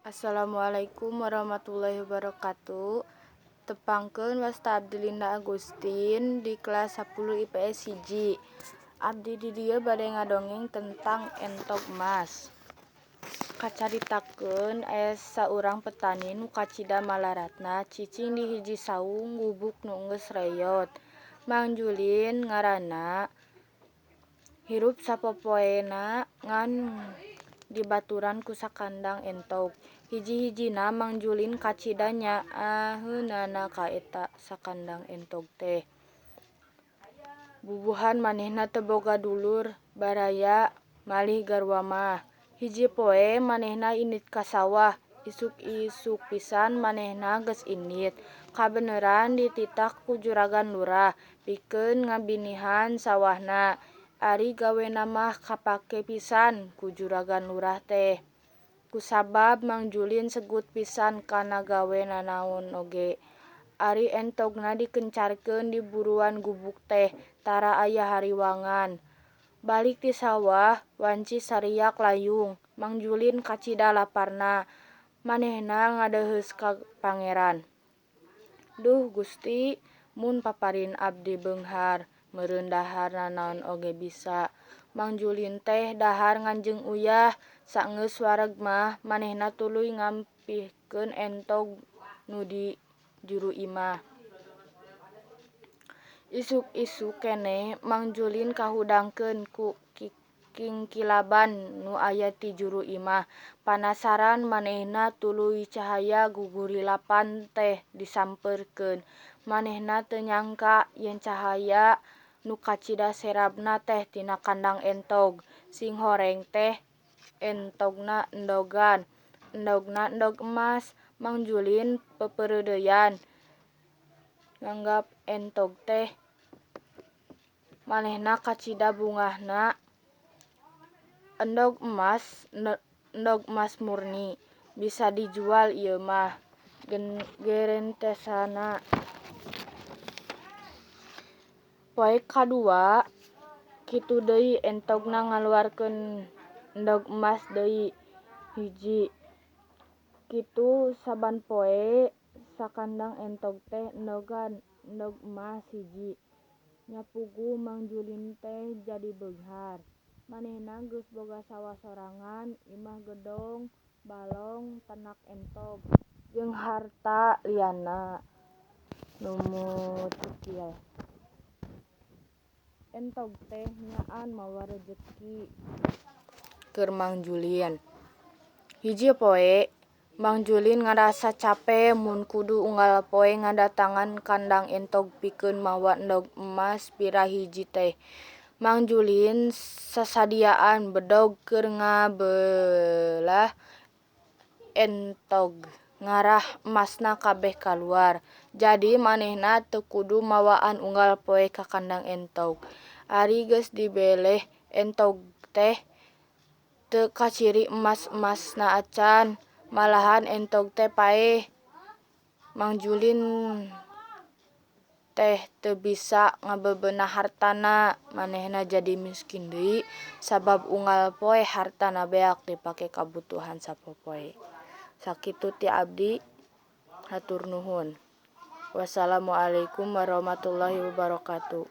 Assalamualaikum warahmatullahi wabarakatuh. Tepangkeun Wasta Abdi Linda Agustin di kelas 10 IPS 1. Abdi di dieu bade ngadongeng tentang entog emas. Kacaritakeun aya saurang petani nu kacida malaratna cicing di hiji saung gubuk nu geus reyot. Mang Julin ngaranna hirup sapopoena ngan dibaturan ku sakandang entog. Hiji-hijina Mang Julin kacida nyaaheunana ka eta sakandang entog teh. Bubuhan manehna teu boga dulur baraya malih garwa mah. Hiji poe manehna indit ka sawah, isuk-isuk pisan manehna geus indit. Kabeneran dititak ku Juragan Lurah pikeun ngabinihan sawahna. Ari gawena mah kapake pisan ku Juragan Lurah teh. Kusabab Mang Julin segut pisan kana gawe nanaon oge. Ari entogna dikencarkeun di buruan gubuk teh tara aya hariwangan. Balik ti sawah wanci sariak layung. Mang Julin kacida laparna. Manehna ngadeuheus ka Pangeran. Duh Gusti, mun paparin abdi beunghar meureun dahar nanaon oge bisa. Mang Julin teh dahar nganjeng uyah, saenggeus wareg mah manehna tuluy ngampihkeun entog nu di juru imah. Isuk-isuk keneh Mang Julin kahudangkeun ku kingkilaban nu aya ti juru imah. Panasaran manehna tuluy cahaya gugurilapan teh disampeurkeun. Manehna teu nyangka yen cahaya nu kacida serabna teh tina kandang entog. Sing horeng teh entogna endogan. Endogna endog emas. Mang Julin pepereudeuyan nganggap entog teh manehna kacida bungahna endog emas murni. Bisa dijual ieu mah gerentesana. Poe kadua kitu deui entogna ngaluarkeun endog emas deui hiji. Kitu saban poe sakandang entog teh endogan endog emas hiji. Nya puguh Mang Julin teh jadi beunghar. Manehna geus boga sawah sorangan, imah gedong, balong, ternak entog, jeung harta lianna nu mucikil. Entog teh nyaan mawa rejeki keur Mang Julin. Hiji poe Mang Julin ngarasa cape mun kudu unggal poe ngadatangan kandang entog pikeun mawa endog emas pira hiji teh. Mang Julin sasadiaan bedog keur ngabeulah entog ngarah emasna kabeh kaluar. Jadi manehna teu kudu mawaan unggal poe ka kandang entog. Ari geus dibeleh entog teh teu kaciri emas-emasna acan, malahan entog teh paeh. Mang Julin teh teu bisa ngabebeunah hartana. Manehna jadi miskin deui sabab unggal poe hartana beak dipake kabutuhan sapopoe. Sakitu ti abdi, hatur nuhun. Wassalamualaikum warahmatullahi wabarakatuh.